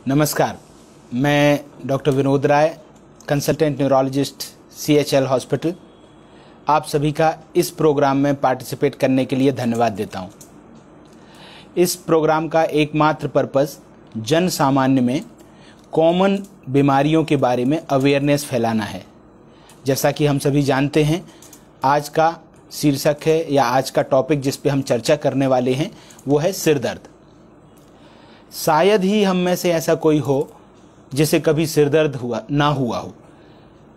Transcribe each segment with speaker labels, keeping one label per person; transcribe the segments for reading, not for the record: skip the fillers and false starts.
Speaker 1: नमस्कार, मैं doctor Vinod Rai, consultant neurologist CHL hospital, आप सभी का इस प्रोग्राम में पार्टिसिपेट करने के लिए धन्यवाद देता हूं। इस प्रोग्राम का एकमात्र पर्पस जन सामान्य में कॉमन बीमारियों के बारे में अवेयरनेस फैलाना है। जैसा कि हम सभी जानते हैं, आज का शीर्षक है या आज का टॉपिक जिस पे हम चर्चा करने वाले हैं वो है सिर दर्द। शायद ही हम में से ऐसा कोई हो जिसे कभी सिर दर्द ना हुआ हो।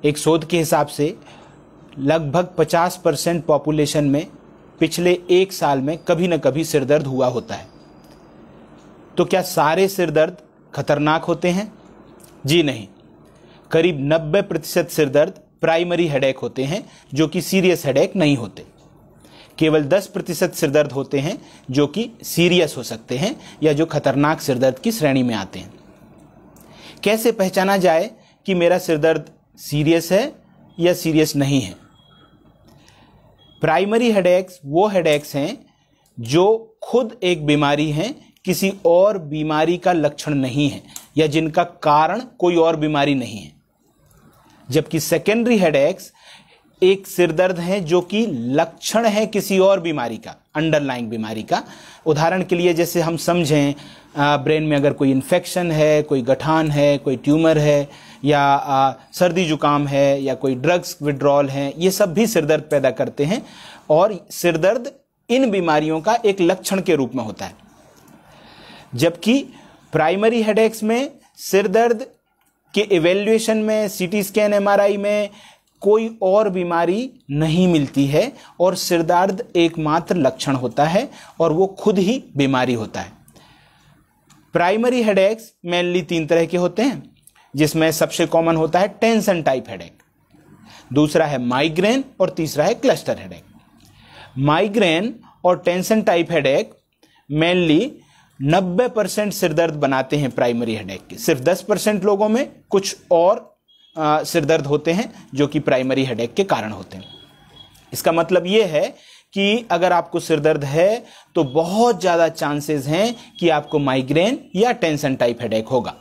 Speaker 1: एक शोध के हिसाब से लगभग 50% पॉपुलेशन में पिछले 1 साल में कभी न कभी सिर दर्द हुआ होता है। तो क्या सारे सिर दर्द खतरनाक होते हैं? जी नहीं। करीब 90% सिर दर्द प्राइमरी हेडेक होते हैं जो कि सीरियस हेडेक नहीं होते। केवल 10% सिर दर्द होते हैं जो कि सीरियस हो सकते हैं या जो खतरनाक सिर दर्द की श्रेणी में आते हैं। कैसे पहचाना जाए कि मेरा सिर दर्द सीरियस है या सीरियस नहीं है? प्राइमरी हेडेक्स वो हेडेक्स हैं जो खुद एक बीमारी हैं, किसी और बीमारी का लक्षण नहीं है या जिनका कारण कोई और बीमारी नहीं है। जबकि सेकेंडरी हेडेक्स एक सिर दर्द है जो कि लक्षण है किसी और बीमारी का, अंडरलाइंग बीमारी का। उदाहरण के लिए जैसे हम समझें, ब्रेन में अगर कोई इन्फेक्शन है, कोई गठान है, कोई ट्यूमर है या सर्दी जुकाम है या कोई ड्रग्स विड्रॉल है, ये सब भी सिर दर्द पैदा करते हैं और सिर दर्द इन बीमारियों का एक लक्षण के रूप में होता है। जबकि प्राइमरी हेडेक्स में सिर दर्द के इवैल्यूएशन में, CT स्कैन, MRI में कोई और बीमारी नहीं मिलती है और सिर दर्द एकमात्र लक्षण होता है और वो खुद ही बीमारी होता है। प्राइमरी हेडेक्स मेनली 3 तरह के होते हैं, जिसमें सबसे कॉमन होता है टेंशन टाइप हेडेक, दूसरा है माइग्रेन और तीसरा है क्लस्टर हेडेक। माइग्रेन और टेंशन टाइप हेडेक मेनली 90% सिर दर्द बनाते हैं प्राइमरी हेडेक के। सिर्फ 10% लोगों में कुछ और सिर दर्द होते हैं जो कि प्राइमरी हेडेक के कारण होते हैं। इसका मतलब यह है कि अगर आपको सिर दर्द है तो बहुत ज्यादा चांसेस हैं कि आपको माइग्रेन या टेंशन टाइप हेडेक होगा।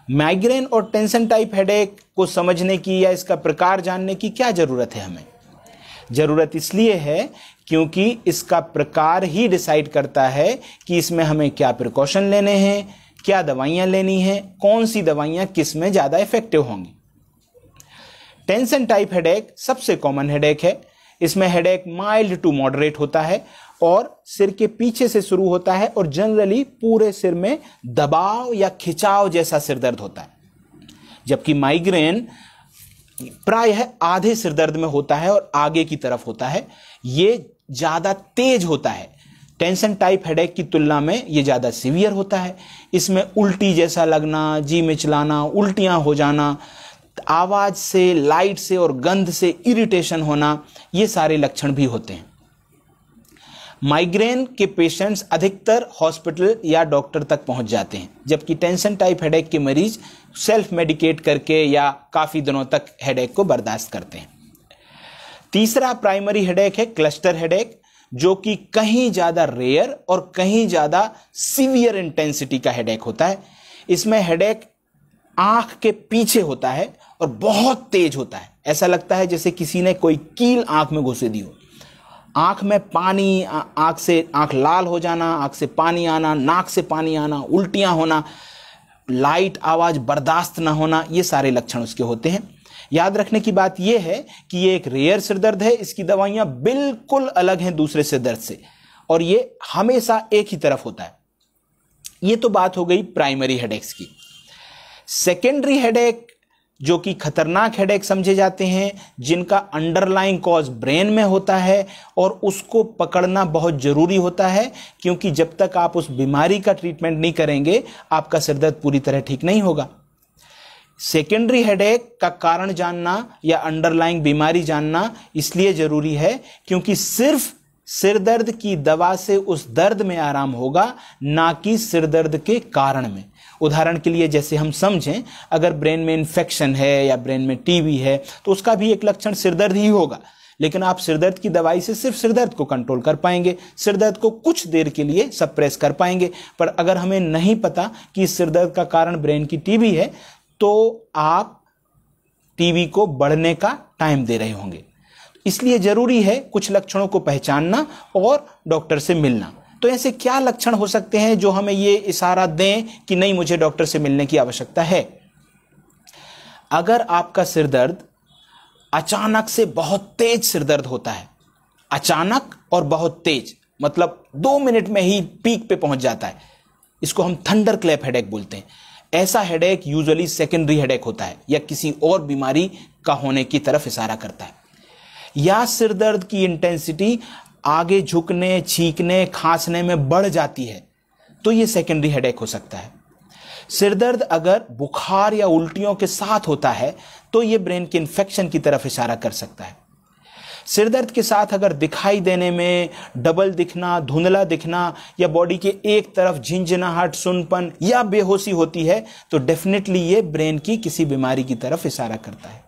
Speaker 1: माइग्रेन और टेंशन टाइप हेडेक को समझने की या इसका प्रकार जानने की क्या जरूरत है? हमें जरूरत इसलिए है क्योंकि इसका प्रकार ही डिसाइड करता है कि इसमें हमें क्या प्रिकॉशन लेने हैं, क्या दवाइयां लेनी है, कौन सी दवाइयां किस में ज्यादा इफेक्टिव होंगी। टेंशन टाइप हेडेक सबसे कॉमन हेडेक है। इसमें हेडेक माइल्ड टू मॉडरेट होता है और सिर के पीछे से शुरू होता है और जनरली पूरे सिर में दबाव या खिंचाव जैसा सिर दर्द होता है। जबकि माइग्रेन प्रायः आधे सिर दर्द में होता है और आगे की तरफ होता है। ये ज्यादा तेज होता है। टेंशन टाइप हेडेक की तुलना में ये ज्यादा सीवियर होता है। इसमें उल्टी जैसा लगना, जी मिचलाना, उल्टियां हो जाना, आवाज से, लाइट से और गंध से इरिटेशन होना, ये सारे लक्षण भी होते हैं। माइग्रेन के पेशेंट्स अधिकतर हॉस्पिटल या डॉक्टर तक पहुंच जाते हैं, जबकि टेंशन टाइप हेडेक के मरीज सेल्फ मेडिकेट करके या काफी दिनों तक हेडेक को बर्दाश्त करते हैं। तीसरा प्राइमरी हेडेक है क्लस्टर हेडेक, जो कि कहीं ज्यादा रेयर और कहीं ज्यादा सीवियर इंटेंसिटी का हेडेक होता है। इसमें हेडेक आंख के पीछे होता है और बहुत तेज होता है। ऐसा लगता है जैसे किसी ने कोई कील आंख में घुसे दी हो। आंख में पानी, आंख लाल हो जाना, आंख से पानी आना, नाक से पानी आना, उल्टियां होना, लाइट आवाज बर्दाश्त ना होना, ये सारे लक्षण उसके होते हैं। याद रखने की बात यह है कि ये एक रेयर सिर दर्द है। इसकी दवाइयां बिल्कुल अलग हैं दूसरे सिर दर्द से और ये हमेशा एक ही तरफ होता है। ये तो बात हो गई प्राइमरी हेडेक्स की। सेकेंडरी हेडेक जो कि खतरनाक हेडेक समझे जाते हैं, जिनका अंडरलाइंग कॉज ब्रेन में होता है और उसको पकड़ना बहुत जरूरी होता है, क्योंकि जब तक आप उस बीमारी का ट्रीटमेंट नहीं करेंगे आपका सिर दर्द पूरी तरह ठीक नहीं होगा। सेकेंडरी हेडेक का कारण जानना या अंडरलाइंग बीमारी जानना इसलिए जरूरी है क्योंकि सिर्फ सिर दर्द की दवा से उस दर्द में आराम होगा, ना कि सिर दर्द के कारण में। उदाहरण के लिए जैसे हम समझें, अगर ब्रेन में इन्फेक्शन है या ब्रेन में टीबी है तो उसका भी एक लक्षण सिर दर्द ही होगा, लेकिन आप सिरदर्द की दवाई से सिर्फ सिरदर्द को कंट्रोल कर पाएंगे, सिरदर्द को कुछ देर के लिए सप्रेस कर पाएंगे। पर अगर हमें नहीं पता कि इस सिरदर्द का कारण ब्रेन की टीबी है, तो आप टीबी को बढ़ने का टाइम दे रहे होंगे। इसलिए जरूरी है कुछ लक्षणों को पहचानना और डॉक्टर से मिलना। तो ऐसे क्या लक्षण हो सकते हैं जो हमें ये इशारा दें कि नहीं, मुझे डॉक्टर से मिलने की आवश्यकता है? अगर आपका सिरदर्द अचानक से बहुत तेज सिरदर्द होता है, अचानक और बहुत तेज, मतलब 2 मिनट में ही पीक पे पहुंच जाता है, इसको हम थंडर क्लैप हेडेक बोलते हैं। ऐसा हेडेक यूजुअली सेकेंडरी हेडेक होता है या किसी और बीमारी का होने की तरफ इशारा करता है। या सिरदर्द की इंटेंसिटी आगे झुकने, छींकने, खांसने में बढ़ जाती है, तो यह सेकेंडरी हेडेक हो सकता है। सिरदर्द अगर बुखार या उल्टियों के साथ होता है तो यह ब्रेन के इन्फेक्शन की तरफ इशारा कर सकता है। सिरदर्द के साथ अगर दिखाई देने में डबल दिखना, धुंधला दिखना या बॉडी के एक तरफ झिंझनाहट, सुनपन या बेहोशी होती है तो डेफिनेटली ये ब्रेन की किसी बीमारी की तरफ इशारा करता है।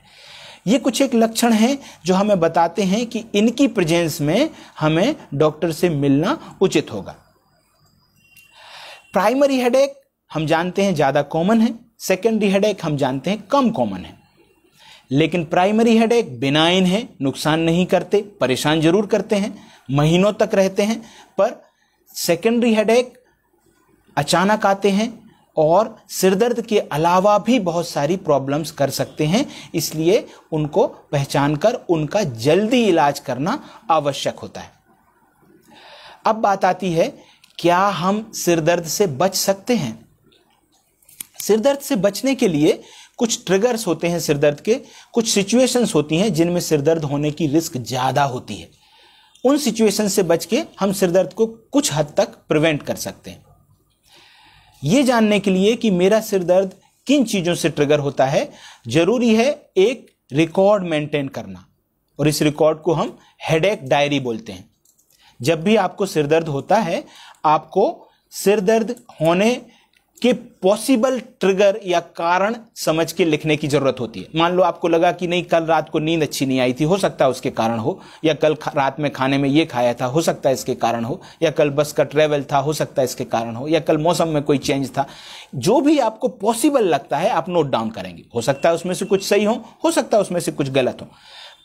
Speaker 1: ये कुछ एक लक्षण हैं जो हमें बताते हैं कि इनकी प्रेजेंस में हमें डॉक्टर से मिलना उचित होगा। प्राइमरी हेडेक हम जानते हैं ज्यादा कॉमन है, सेकेंडरी हेडेक हम जानते हैं कम कॉमन है। लेकिन प्राइमरी हेडेक बिनाइन है, नुकसान नहीं करते, परेशान जरूर करते हैं, महीनों तक रहते हैं। पर सेकेंडरी हेडेक अचानक आते हैं और सिरदर्द के अलावा भी बहुत सारी प्रॉब्लम्स कर सकते हैं, इसलिए उनको पहचान कर उनका जल्दी इलाज करना आवश्यक होता है। अब बात आती है, क्या हम सिरदर्द से बच सकते हैं? सिरदर्द से बचने के लिए कुछ ट्रिगर्स होते हैं सिरदर्द के, कुछ सिचुएशंस होती हैं जिनमें सिरदर्द होने की रिस्क ज्यादा होती है। उन सिचुएशन से बच के हम सिरदर्द को कुछ हद तक प्रिवेंट कर सकते हैं। यह जानने के लिए कि मेरा सिरदर्द किन चीजों से ट्रिगर होता है, जरूरी है एक रिकॉर्ड मेंटेन करना, और इस रिकॉर्ड को हम हेडेक डायरी बोलते हैं। जब भी आपको सिरदर्द होता है, आपको सिरदर्द होने के पॉसिबल ट्रिगर या कारण समझ के लिखने की जरूरत होती है। मान लो आपको लगा कि नहीं, कल रात को नींद अच्छी नहीं आई थी, हो सकता है उसके कारण हो, या कल रात में खाने में ये खाया था, हो सकता है इसके कारण हो, या कल बस का ट्रेवल था, हो सकता है इसके कारण हो, या कल मौसम में कोई चेंज था। जो भी आपको पॉसिबल लगता है आप नोट डाउन करेंगे। हो सकता है उसमें से कुछ सही हो सकता है उसमें से कुछ गलत हो।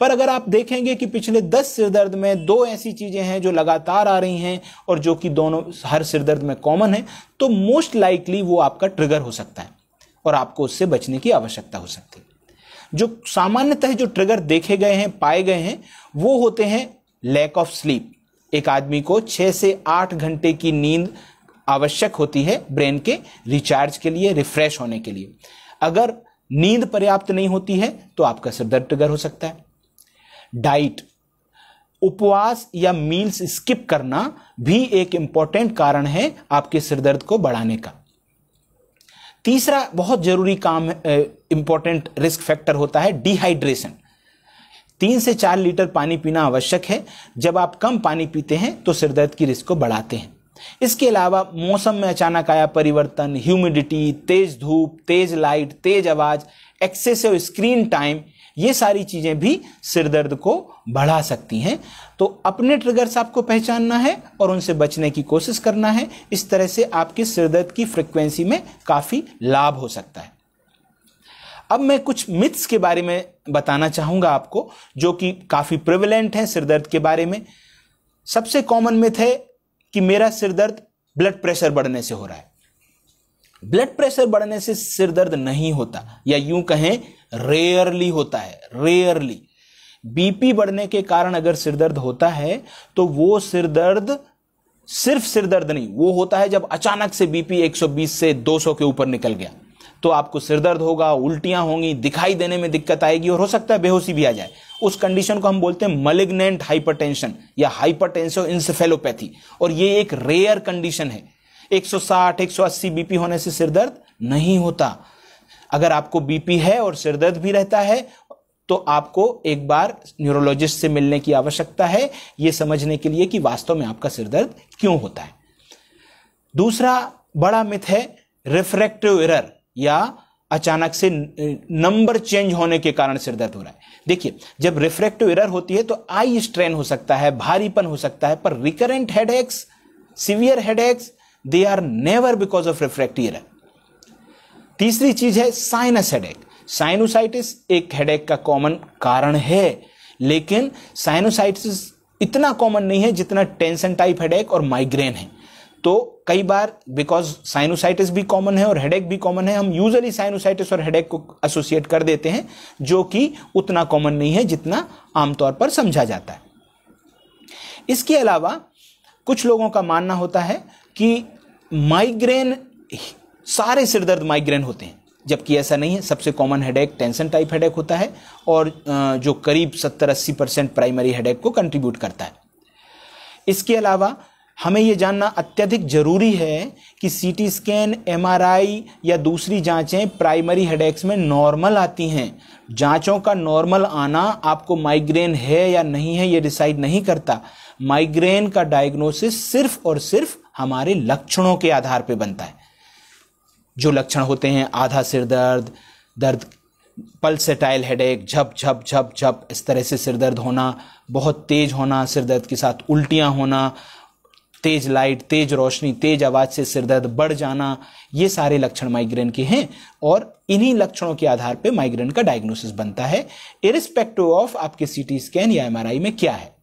Speaker 1: पर अगर आप देखेंगे कि पिछले 10 सिरदर्द में 2 ऐसी चीजें हैं जो लगातार आ रही हैं और जो कि दोनों हर सिरदर्द में कॉमन है, तो मोस्ट लाइकली वो आपका ट्रिगर हो सकता है और आपको उससे बचने की आवश्यकता हो सकती है। जो सामान्यतः जो ट्रिगर देखे गए हैं, पाए गए हैं, वो होते हैं लैक ऑफ स्लीप। एक आदमी को 6 से 8 घंटे की नींद आवश्यक होती है ब्रेन के रिचार्ज के लिए, रिफ्रेश होने के लिए। अगर नींद पर्याप्त नहीं होती है तो आपका सिरदर्द ट्रिगर हो सकता है। डाइट, उपवास या मील्स स्किप करना भी एक इंपॉर्टेंट कारण है आपके सिरदर्द को बढ़ाने का। तीसरा बहुत जरूरी काम, इंपॉर्टेंट रिस्क फैक्टर होता है डिहाइड्रेशन। 3 से 4 लीटर पानी पीना आवश्यक है। जब आप कम पानी पीते हैं तो सिरदर्द की रिस्क को बढ़ाते हैं। इसके अलावा मौसम में अचानक आया परिवर्तन, ह्यूमिडिटी, तेज धूप, तेज लाइट, तेज आवाज, एक्सेसिव स्क्रीन टाइम, ये सारी चीजें भी सिरदर्द को बढ़ा सकती हैं। तो अपने ट्रिगर्स आपको पहचानना है और उनसे बचने की कोशिश करना है। इस तरह से आपके सिरदर्द की फ्रीक्वेंसी में काफी लाभ हो सकता है। अब मैं कुछ मिथ्स के बारे में बताना चाहूंगा आपको, जो कि काफी प्रिविलेंट हैं सिरदर्द के बारे में। सबसे कॉमन मिथ है कि मेरा सिरदर्द ब्लड प्रेशर बढ़ने से हो रहा है। ब्लड प्रेशर बढ़ने से सिरदर्द नहीं होता, या यूं कहें रेयरली होता है, रेयरली। बीपी बढ़ने के कारण अगर सिरदर्द होता है तो वो सिरदर्द सिर्फ सिरदर्द नहीं, वो होता है जब अचानक से बीपी 120 से 200 के ऊपर निकल गया, तो आपको सिरदर्द होगा, उल्टियां होंगी, दिखाई देने में दिक्कत आएगी और हो सकता है बेहोशी भी आ जाए। उस कंडीशन को हम बोलते हैं मैलिग्नेंट हाइपरटेंशन या हाइपरटेंसिव इंसेफेलोपैथी, और ये एक रेयर कंडीशन है। 160, 180 बीपी होने से सिरदर्द नहीं होता। अगर आपको बीपी है और सिरदर्द भी रहता है तो आपको एक बार न्यूरोलॉजिस्ट से मिलने की आवश्यकता है, यह समझने के लिए कि वास्तव में आपका सिरदर्द क्यों होता है। दूसरा बड़ा मिथ है रिफ्रैक्टिव एरर या अचानक से नंबर चेंज होने के कारण सिर दर्द हो रहा है। देखिए, जब रिफ्रैक्टिव एरर होती है तो आई स्ट्रेन हो सकता है, भारीपन हो सकता है, पर recurrent headaches, severe headaches, they are never because of refractive error. तीसरी चीज है साइनस हेडेक। साइनोसाइटिस एक हेडेक का कॉमन कारण है, लेकिन साइनोसाइटिस इतना कॉमन नहीं है जितना टेंशन टाइप हेडेक और माइग्रेन है। तो कई बार बिकॉज साइनोसाइटिस भी कॉमन है और हेडेक भी कॉमन है, हम यूजुअली साइनोसाइटिस और हेडेक को एसोसिएट कर देते हैं, जो कि उतना कॉमन नहीं है जितना आमतौर पर समझा जाता है। इसके अलावा कुछ लोगों का मानना होता है कि माइग्रेन, सारे सिरदर्द माइग्रेन होते हैं, जबकि ऐसा नहीं है। सबसे common headache tension type headache होता है और जो करीब 70-80% प्राइमरी हेडेक को कंट्रीब्यूट करता है। इसके अलावा हमें यह जानना अत्यधिक जरूरी है कि सीटी स्कैन, एमआरआई या दूसरी जांचें प्राइमरी हेडेक्स में नॉर्मल आती हैं। जांचों का नॉर्मल आना आपको माइग्रेन है या नहीं है यह डिसाइड नहीं करता। माइग्रेन का डायग्नोसिस सिर्फ और सिर्फ हमारे लक्षणों के आधार पर बनता है। जो लक्षण होते हैं, आधा सिर दर्द, दर्द, पल्सेटाइल हेडेक, झप झप झप झप इस तरह से सिर दर्द होना, बहुत तेज होना, सिर दर्द के साथ उल्टियां होना, तेज लाइट, तेज रोशनी, तेज आवाज से सिर दर्द बढ़ जाना, ये सारे लक्षण माइग्रेन के हैं और इन्हीं लक्षणों के आधार पे माइग्रेन का डायग्नोसिस बनता है, इरिस्पेक्टिव ऑफ आपके सीटी स्कैन या एमआरआई में क्या है।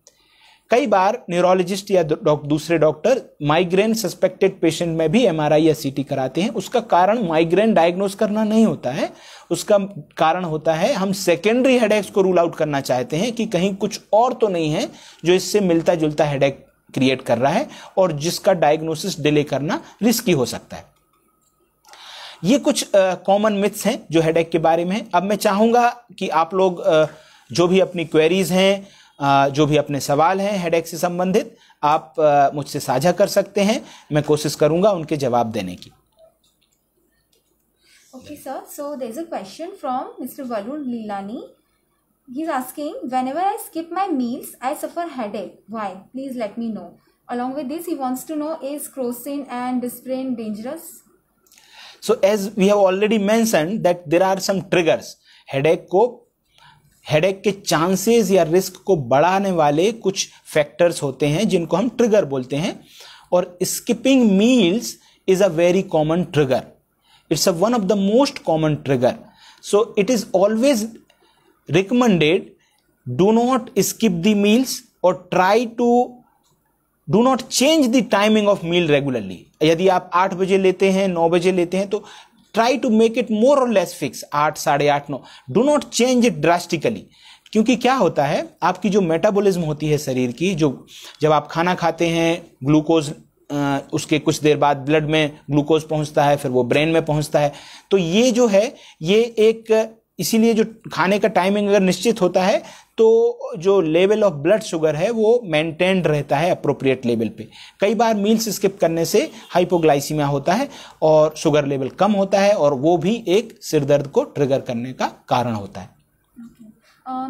Speaker 1: कई बार न्यूरोलॉजिस्ट या दूसरे डॉक्टर माइग्रेन सस्पेक्टेड पेशेंट में भी एमआरआई या सीटी कराते हैं। उसका कारण माइग्रेन डायग्नोस करना नहीं होता है, उसका कारण होता है हम सेकेंडरी हेडेक्स को रूल आउट करना चाहते हैं कि कहीं कुछ और तो नहीं है जो इससे मिलता जुलता हेडेक क्रिएट कर रहा है और जिसका डायग्नोसिस डिले करना रिस्की हो सकता है। ये कुछ कॉमन मिथ्स हैं जो हेडेक के बारे में है। अब मैं चाहूंगा कि आप लोग जो भी अपनी क्वेरीज हैं, जो भी अपने सवाल हैं हेडेक से संबंधित, आप मुझसे साझा कर सकते हैं। मैं कोशिश करूंगा उनके जवाब देने की।
Speaker 2: Okay, sir. So there's a question from Mr. Varun Leelani. He's asking, whenever I skip my meals, I suffer headache. Why? Please let me know. Along with this, he wants to know, is crocin and Disprin dangerous?
Speaker 1: So as we have already mentioned that there are some triggers. Headache के chances या risk को बढ़ाने वाले कुछ factors होते हैं जिनको हम ट्रिगर बोलते हैं, और skipping meals is a very common trigger. It's one of the most common trigger. So it is always recommended, do not skip the meals or try to do not change the timing of meal regularly. यदि आप 8 बजे लेते हैं, 9 बजे लेते हैं, तो try to make it more or less fix, 8, 8:30, 9. Do not change it drastically. क्योंकि क्या होता है, आपकी जो मेटाबॉलिज्म होती है शरीर की, जो जब आप खाना खाते हैं, ग्लूकोज उसके कुछ देर बाद ब्लड में ग्लूकोज पहुंचता है, फिर वो ब्रेन में पहुंचता है. तो ये जो है, ये एक, इसीलिए जो खाने का टाइमिंग अगर निश्चित होता है तो जो लेवल ऑफ ब्लड शुगर है वो मेंटेन्ड रहता है अप्रोप्रिएट लेवल पे. कई बार मील्स स्किप करने से हाइपोग्लाइसीमिया होता है और शुगर लेवल कम होता है, और वो भी एक सिर दर्द को ट्रिगर करने का कारण होता है.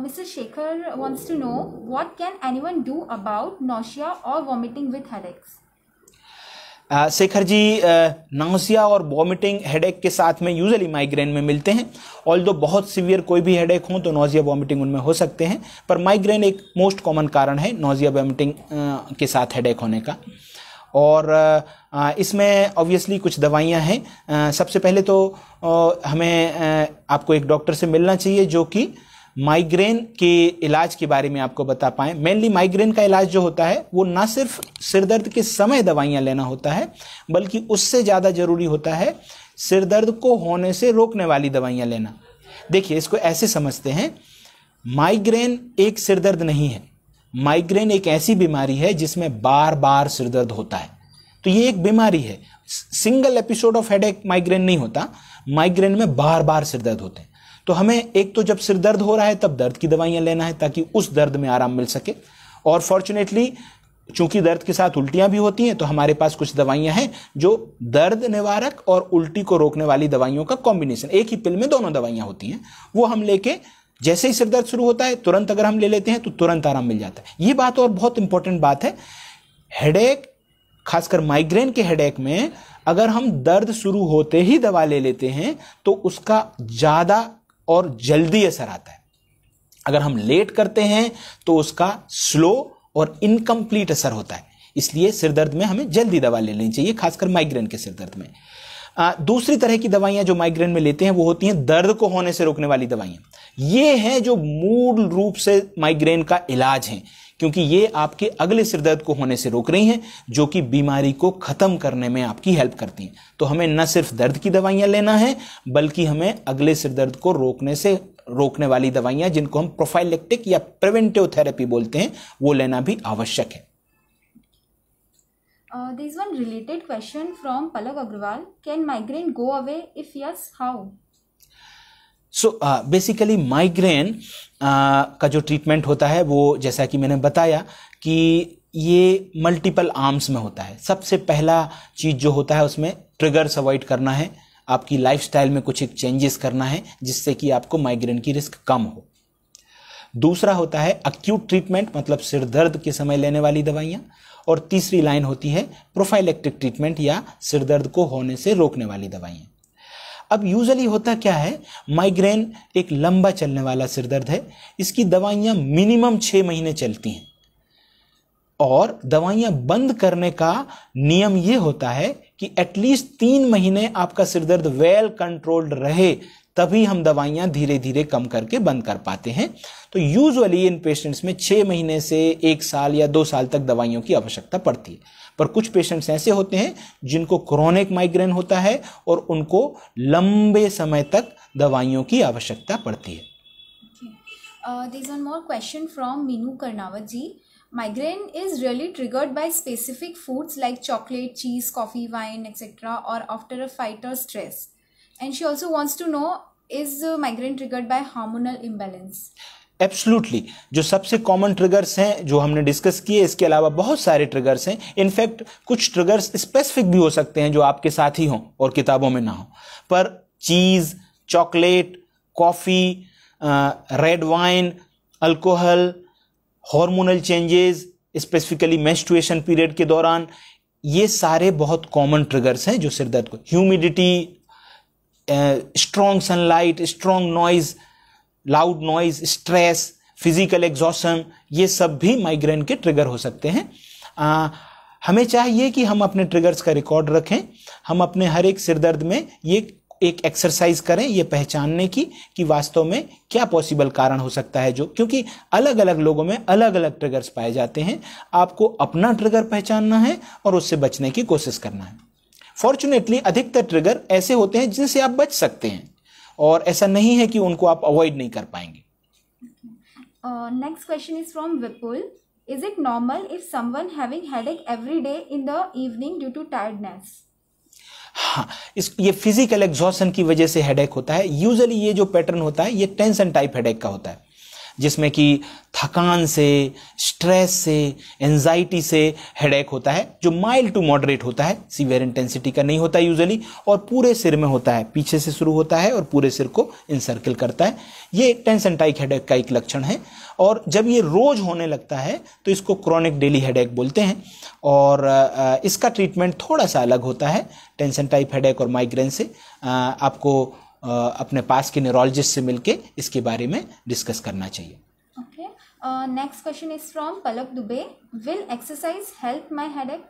Speaker 2: Mr. Shekhar wants to know, what can anyone do about nausea or vomiting with headaches?
Speaker 1: Shekhar ji, नाउसिया और वॉमिटिंग हेडेक के साथ में यूजुअली माइग्रेन में मिलते हैं. ऑल्दो बहुत सीवियर कोई भी हेडेक हो तो नोजिया वॉमिटिंग उनमें हो सकते हैं, पर माइग्रेन एक मोस्ट कॉमन कारण है नोजिया वॉमिटिंग के साथ हेडेक होने का. और इसमें ऑब्वियसली कुछ दवाइयां हैं. सबसे पहले तो हमें आपको एक डॉक्टर से मिलना चाहिए जो कि माइग्रेन के इलाज के बारे में आपको बता पाएं. मेनली माइग्रेन का इलाज जो होता है वो ना सिर्फ सिरदर्द के समय दवाइयां लेना होता है, बल्कि उससे ज़्यादा जरूरी होता है सिरदर्द को होने से रोकने वाली दवाइयां लेना. देखिए, इसको ऐसे समझते हैं, माइग्रेन एक सिरदर्द नहीं है. माइग्रेन एक ऐसी बीमारी है जिसमें बार बार सिरदर्द होता है. तो ये एक बीमारी है. Single episode of headache migraine नहीं होता, माइग्रेन में बार बार सिरदर्द होते हैं. तो हमें एक तो जब सिर दर्द हो रहा है तब दर्द की दवाइयां लेना है ताकि उस दर्द में आराम मिल सके. और फॉर्चुनेटली चूंकि दर्द के साथ उल्टियां भी होती हैं तो हमारे पास कुछ दवाइयां हैं जो दर्द निवारक और उल्टी को रोकने वाली दवाइयों का कॉम्बिनेशन, एक ही पिल में दोनों दवाइयां होती हैं, वो हम लेके जैसे ही सिर दर्द शुरू होता है तुरंत अगर हम ले लेते हैं तो तुरंत आराम मिल जाता है. ये बात और बहुत इंपॉर्टेंट बात है, हेडेक खासकर माइग्रेन के हेडेक में अगर हम दर्द शुरू होते ही दवा ले लेते हैं तो उसका ज्यादा और जल्दी असर आता है। अगर हम लेट करते हैं तो उसका स्लो और इनकम्प्लीट असर होता है। इसलिए सिरदर्द में हमें जल्दी दवा ले लेनी चाहिए, खासकर माइग्रेन के सिरदर्द में। दूसरी तरह की दवाइयां जो माइग्रेन में लेते हैं वो होती हैं दर्द को होने से रोकने वाली दवाइयां। ये हैं जो मूल रूप से माइग्रेन का इलाज हैं, क्योंकि ये आपके अगले सिरदर्द को होने से रोक रही हैं, जो कि बीमारी को खत्म करने में आपकी हेल्प करती हैं। तो हमें न सिर्फ दर्द की दवाइयां लेना है, बल्कि हमें अगले सिरदर्द को रोकने वाली दवाइयां, जिनको हम प्रोफाइलेक्टिक या प्रिवेंटिव थेरेपी बोलते हैं, वो लेना भी आवश्यक है।
Speaker 2: There is one related question from Palak Agrawal. Can migraine go away? If yes, how?
Speaker 1: So basically migraine का जो ट्रीटमेंट होता है वो, जैसा कि मैंने बताया कि ये मल्टीपल आर्म्स में होता है। सबसे पहला चीज जो होता है उसमें ट्रिगर्स अवॉइड करना है, आपकी लाइफस्टाइल में कुछ एक चेंजेस करना है जिससे कि आपको माइग्रेन की रिस्क कम हो। दूसरा होता है अक्यूट ट्रीटमेंट, मतलब सिर दर्द के समय लेने वाली दवाइयां। और तीसरी लाइन होती है प्रोफाइलेक्टिक ट्रीटमेंट या सिर दर्द को होने से रोकने वाली दवाइयां। अब यूजुअली होता क्या है, माइग्रेन एक लंबा चलने वाला सिर दर्द है। इसकी दवाइयां मिनिमम 6 महीने चलती हैं और दवाइयां बंद करने का नियम यह होता है कि एटलीस्ट 3 महीने आपका सिर दर्द वेल कंट्रोल्ड रहे, तभी हम दवाइयां धीरे धीरे कम करके बंद कर पाते हैं। तो यूजुअली इन पेशेंट्स में 6 महीने से 1 साल या 2 साल तक दवाइयों की आवश्यकता पड़ती है। पर कुछ पेशेंट्स ऐसे होते हैं जिनको क्रोनिक माइग्रेन होता है और उनको लंबे समय तक दवाइयों की आवश्यकता पड़ती है।
Speaker 2: There is one more question from Meenu Karnawat ji. Migraine is really triggered by specific foods like chocolate, cheese, coffee, wine, etc. or after a fight or stress. And she also wants to know, is migraine triggered by hormonal imbalance?
Speaker 1: Absolutely. जो सबसे common triggers हैं जो हमने discuss किए, इसके अलावा बहुत सारे ट्रिगर्स हैं। इनफैक्ट कुछ ट्रिगर्स स्पेसिफिक भी हो सकते हैं जो आपके साथ ही हों और किताबों में ना हो। पर चीज, chocolate, coffee, red wine, alcohol, hormonal changes, specifically menstruation period के दौरान, ये सारे बहुत कॉमन ट्रिगर्स हैं जो सिर दर्द को। Humidity, strong sunlight, strong noise, loud noise, stress, physical exhaustion, ये सब भी माइग्रेन के ट्रिगर हो सकते हैं। हमें चाहिए कि हम अपने ट्रिगर्स का रिकॉर्ड रखें। हम अपने हर एक सिर दर्द में ये एक एक्सरसाइज करें, ये पहचानने की कि वास्तव में क्या पॉसिबल कारण हो सकता है, जो क्योंकि अलग अलग लोगों में अलग अलग ट्रिगर्स पाए जाते हैं। आपको अपना ट्रिगर पहचानना है और उससे बचने की कोशिश करना है। फॉर्चुनेटली अधिकतर ट्रिगर ऐसे होते हैं जिनसे आप बच सकते हैं, और ऐसा नहीं है कि उनको आप अवॉइड नहीं कर पाएंगे।
Speaker 2: Next question is from Vipul. Is it normal if someone having headache every day in the evening due to tiredness?
Speaker 1: हाँ, ये फिजिकल एग्जॉशन की वजह से हेडेक होता है। यूजुअली ये जो पैटर्न होता है ये टेंशन टाइप हेडेक का होता है, जिसमें कि थकान से, स्ट्रेस से, एंजाइटी से हेडेक होता है, जो माइल्ड टू मॉडरेट होता है, सीवियर इंटेंसिटी का नहीं होता यूजुअली, और पूरे सिर में होता है, पीछे से शुरू होता है और पूरे सिर को इंसर्कल करता है। ये टेंशन टाइप हेडेक का एक लक्षण है, और जब ये रोज होने लगता है तो इसको क्रोनिक डेली हेडेक बोलते हैं। और इसका ट्रीटमेंट थोड़ा सा अलग होता है टेंशन टाइप हेडेक और माइग्रेन से। आपको अपने पास के न्यूरोलॉजिस्ट से मिलके इसके बारे में डिस्कस करना चाहिए।
Speaker 2: Okay. Next question is from Palak Dubey. Will exercise help my headache?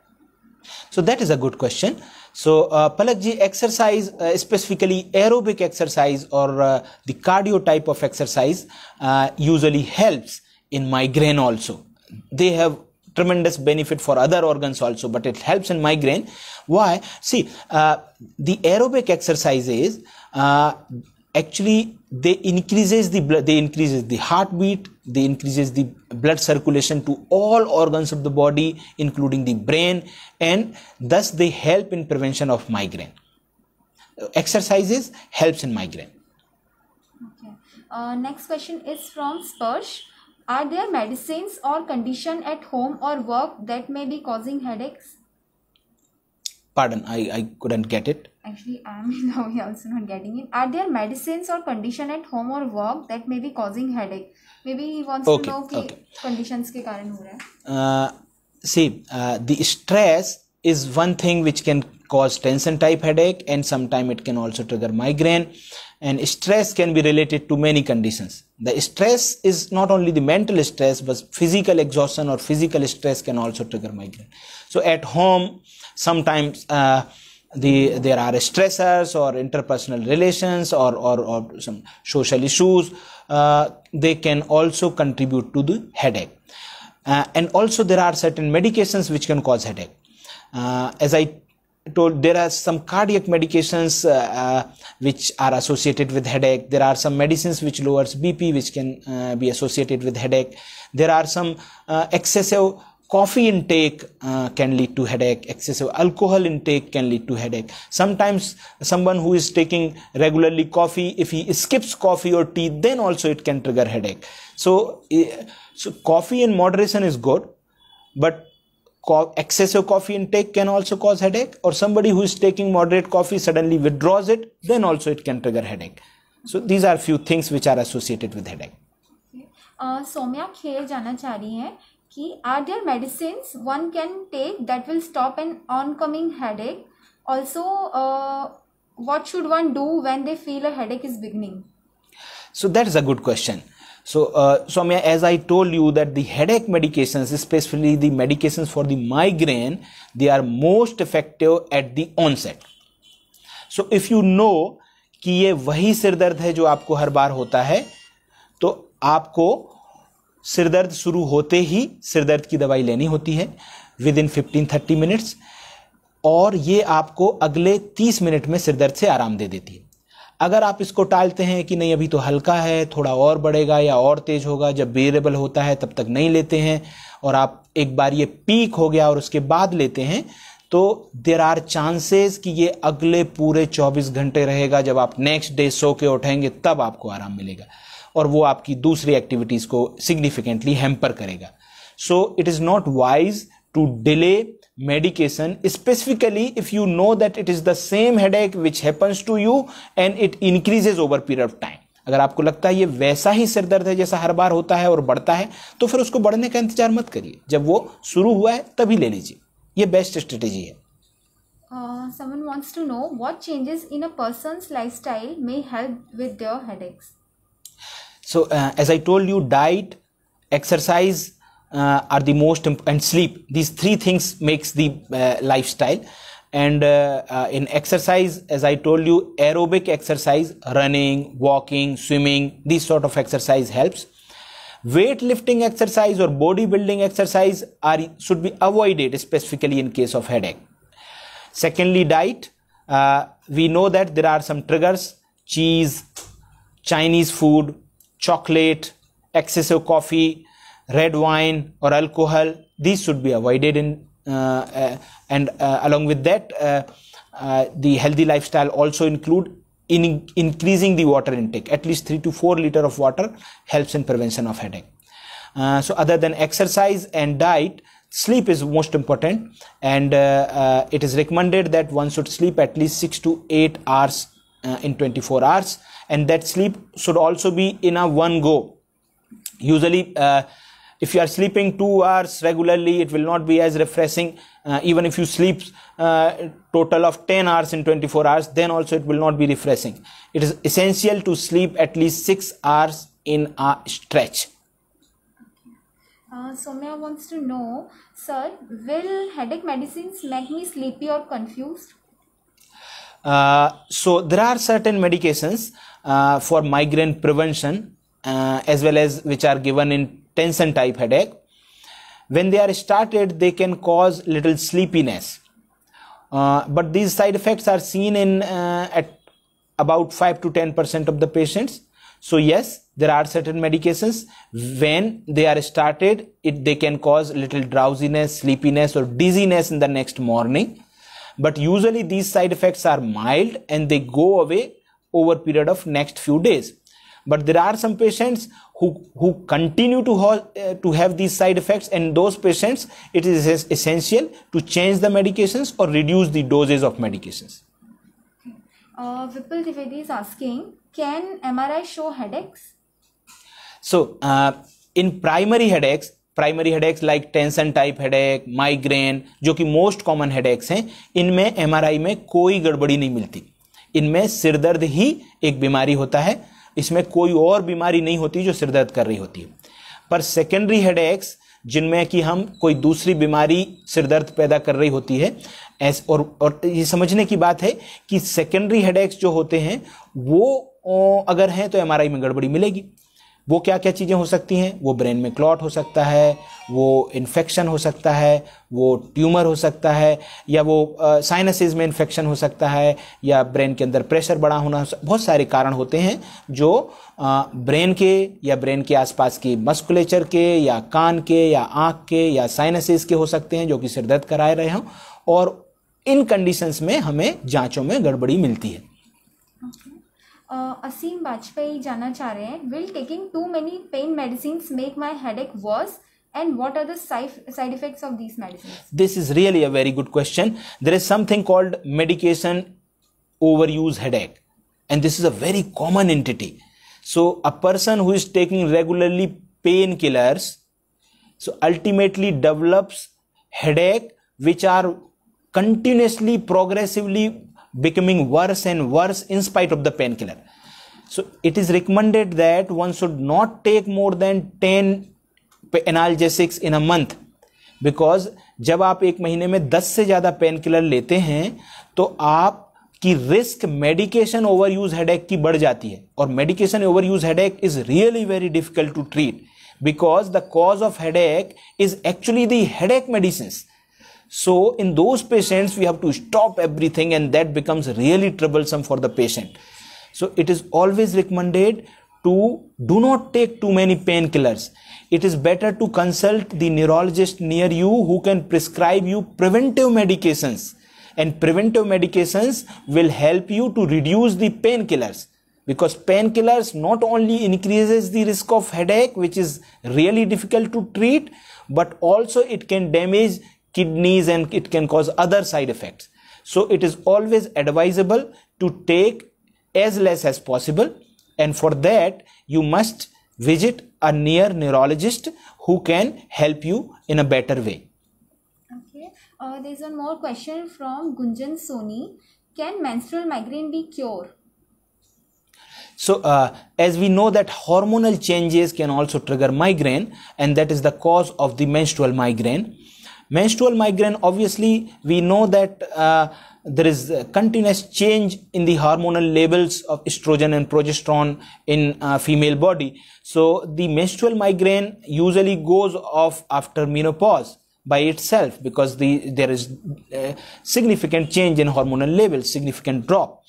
Speaker 1: So that is a good question. So Palak ji, exercise, specifically aerobic exercise or the cardio type of exercise usually helps in migraine also. They have tremendous benefit for other organs also, but it helps in migraine. Why? See, the aerobic exercises actually they increases the blood, they increases the heartbeat, they increases the blood circulation to all organs of the body, including the brain, and thus they help in prevention of migraine. Exercises helps in migraine.
Speaker 2: Okay. Next question is from Sparsh. Are there medicines or condition at home or work that may be causing headaches?
Speaker 1: Pardon, I couldn't get it.
Speaker 2: Actually, I am now also not getting it. Are there medicines or condition at home or work that may be causing headache? Maybe he wants to know कि conditions के कारण हो रहा है.
Speaker 1: See, the stress is one thing which can cause tension type headache, and sometimes it can also trigger migraine. And stress can be related to many conditions. The stress is not only the mental stress, but physical exhaustion or physical stress can also trigger migraine. So at home, sometimes there are stressors or interpersonal relations or some social issues. They can also contribute to the headache. And also there are certain medications which can cause headache. As I told, there are some cardiac medications which are associated with headache. There are some medicines which lowers BP which can be associated with headache. There are some excessive coffee intake can lead to headache. Excessive alcohol intake can lead to headache. Sometimes someone who is taking regularly coffee, if he skips coffee or tea, then also it can trigger headache. So coffee in moderation is good, but excessive coffee intake can also cause headache, or somebody who is taking moderate coffee suddenly withdraws it, then also it can trigger headache. So these are few things which are associated with headache.
Speaker 2: Saumya खेल जानना चाह रही है कि are there medicines one can take that will stop an oncoming headache? Also, what should one do when they feel a headache is beginning?
Speaker 1: So that is a good question. So, Soumya, as I told you that the headache medications, especially the medications for the migraine, they are most effective at the onset. So, if you know कि ये वही सिर दर्द है जो आपको हर बार होता है, तो आपको सिर दर्द शुरू होते ही सिर दर्द की दवाई लेनी होती है विद इन 15-30 मिनट्स, और ये आपको अगले 30 मिनट में सिर दर्द से आराम दे देती है. अगर आप इसको टालते हैं कि नहीं अभी तो हल्का है, थोड़ा और बढ़ेगा या और तेज होगा, जब बेरेबल होता है तब तक नहीं लेते हैं, और आप एक बार ये पीक हो गया और उसके बाद लेते हैं, तो देयर आर चांसेस कि ये अगले पूरे 24 घंटे रहेगा. जब आप नेक्स्ट डे सो के उठेंगे तब आपको आराम मिलेगा, और वो आपकी दूसरी एक्टिविटीज को सिग्निफिकेंटली हैम्पर करेगा. So it is not wise to delay medication, specifically if you know that it is the same headache which happens to you and it increases over period of time. अगर आपको लगता है ये वैसा ही सिर दर्द है जैसा हर बार होता है और बढ़ता है, तो फिर उसको बढ़ने का इंतजार मत करिए, जब वो शुरू हुआ है तभी ले लीजिए. ये बेस्ट स्ट्रेटेजी है.
Speaker 2: Someone wants to know what changes in a person's lifestyle may help with their headaches.
Speaker 1: So as I told you, diet, exercise are the most and sleep. These three things makes the lifestyle. And in exercise, as I told you, aerobic exercise, running, walking, swimming, these sort of exercise helps. Weightlifting exercise or bodybuilding exercise should be avoided, specifically in case of headache. Secondly, diet. We know that there are some triggers: cheese, Chinese food, chocolate, excessive coffee, red wine or alcohol. These should be avoided and along with that the healthy lifestyle also include increasing the water intake. At least 3 to 4 liters of water helps in prevention of headache. So other than exercise and diet, sleep is most important, and it is recommended that one should sleep at least 6 to 8 hours in 24 hours, and that sleep should also be in a one go. Usually if you are sleeping 2 hours regularly, it will not be as refreshing. Even if you sleep total of 10 hours in 24 hours, then also it will not be refreshing. It is essential to sleep at least 6 hours in a stretch.
Speaker 2: Soumya wants to know, sir, will headache medicines make me sleepy or confused?
Speaker 1: So there are certain medications for migraine prevention as well as which are given in tension type headache. When they are started, they can cause little sleepiness, but these side effects are seen in at about 5 to 10% of the patients. So yes, there are certain medications when they are started, they can cause little drowsiness, sleepiness or dizziness in the next morning, but usually these side effects are mild and they go away over period of next few days. But there are some patients who continue to have these side effects, and those patients it is essential to change the medications or reduce the doses of medications.
Speaker 2: Vipul Trivedi is asking, can MRI show headaches?
Speaker 1: So in primary headaches, primary headaches like tension type headache, migraine, जो कि most common headaches हैं, इनमें MRI में कोई गड़बड़ी नहीं मिलती। इनमें सिरदर्द ही एक बीमारी होता है, इसमें कोई और बीमारी नहीं होती जो सिरदर्द कर रही होती है। पर सेकेंडरी हेडेक्स जिनमें कि हम कोई दूसरी बीमारी सिरदर्द पैदा कर रही होती है, और ये समझने की बात है कि सेकेंडरी हेडेक्स जो होते हैं वो अगर हैं तो एमआरआई में गड़बड़ी मिलेगी। वो क्या क्या चीज़ें हो सकती हैं? वो ब्रेन में क्लॉट हो सकता है, वो इन्फेक्शन हो सकता है, वो ट्यूमर हो सकता है, या वो साइनसेस में इन्फेक्शन हो सकता है, या ब्रेन के अंदर प्रेशर बढ़ा होना, बहुत सारे कारण होते हैं जो ब्रेन के या ब्रेन के आसपास की मस्कुलेचर के या कान के या आँख के या साइनसेस के हो सकते हैं जो कि सिरदर्द करा रहे हों, और इन कंडीशंस में हमें जांचों में गड़बड़ी मिलती है।
Speaker 2: असीम वाजपेयी जानना चाह रहे हैं, will taking too many pain medicines make my headache worse and what are the side effects of these medicines?
Speaker 1: This is really a very good question. There is something called medication overuse headache, and this is a very common entity. So a person who is taking regularly painkillers so ultimately develops headache which are continuously progressively becoming worse and worse in spite of the painkiller. So it is recommended that one should not take more than 10 analgesics in a month, because जब आप एक महीने में 10 से ज्यादा pain killer लेते हैं तो आपकी risk medication over use headache की बढ़ जाती है, और medication over use headache is really very difficult to treat because the cause of headache is actually the headache medicines. So in those patients we have to stop everything, and that becomes really troublesome for the patient. So it is always recommended to do not take too many painkillers. It is better to consult the neurologist near you who can prescribe you preventive medications, and preventive medications will help you to reduce the painkillers, because painkillers not only increases the risk of headache, which is really difficult to treat, but also it can damage kidneys and it can cause other side effects. So it is always advisable to take as less as possible, and for that you must visit a near neurologist who can help you in a better way.
Speaker 2: Okay, there's one more question from Gunjan Soni. Can menstrual migraine be cured?
Speaker 1: So as we know that hormonal changes can also trigger migraine, and that is the cause of the menstrual migraine. Menstrual migraine, obviously we know that there is a continuous change in the hormonal levels of estrogen and progesterone in female body. So the menstrual migraine usually goes off after menopause by itself, because there is significant change in hormonal levels, significant drop.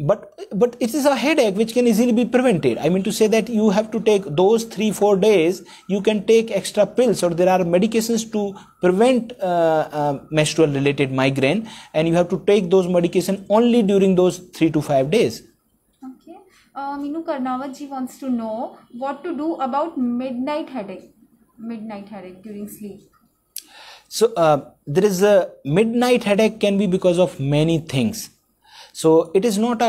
Speaker 1: But it is a headache which can easily be prevented. I mean to say that you have to take those 3-4 days, you can take extra pills, or there are medications to prevent menstrual related migraine, and you have to take those medication only during those 3 to 5 days.
Speaker 2: Okay. Minu Karnawat ji wants to know what to do about midnight headache during sleep.
Speaker 1: So there is a midnight headache can be because of many things. So it is not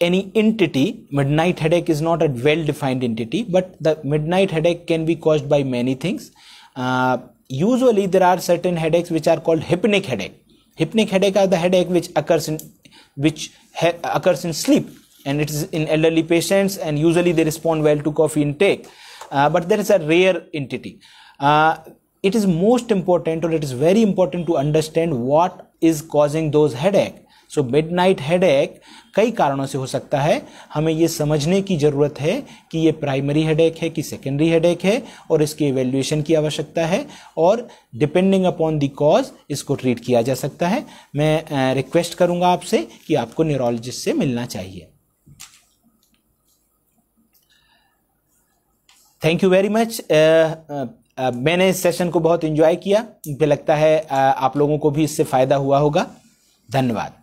Speaker 1: any entity. Midnight headache is not a well-defined entity, but the midnight headache can be caused by many things. Usually there are certain headaches which are called hypnic headache. Hypnic headache are the headache which occurs in sleep, and it is in elderly patients, and usually they respond well to coffee intake. But there is a rare entity. It is most important, or it is very important to understand what is causing those headache. So midnight headache कई कारणों से हो सकता है. हमें ये समझने की ज़रूरत है कि ये प्राइमरी हेडेक है कि सेकेंडरी हेडेक है, और इसके इवैल्यूएशन की आवश्यकता है, और डिपेंडिंग अपॉन द कॉज इसको ट्रीट किया जा सकता है. मैं रिक्वेस्ट करूंगा आपसे कि आपको न्यूरोलॉजिस्ट से मिलना चाहिए. Thank you very much. मैंने इस सेशन को बहुत एंजॉय किया. मुझे लगता है आप लोगों को भी इससे फ़ायदा हुआ होगा. धन्यवाद.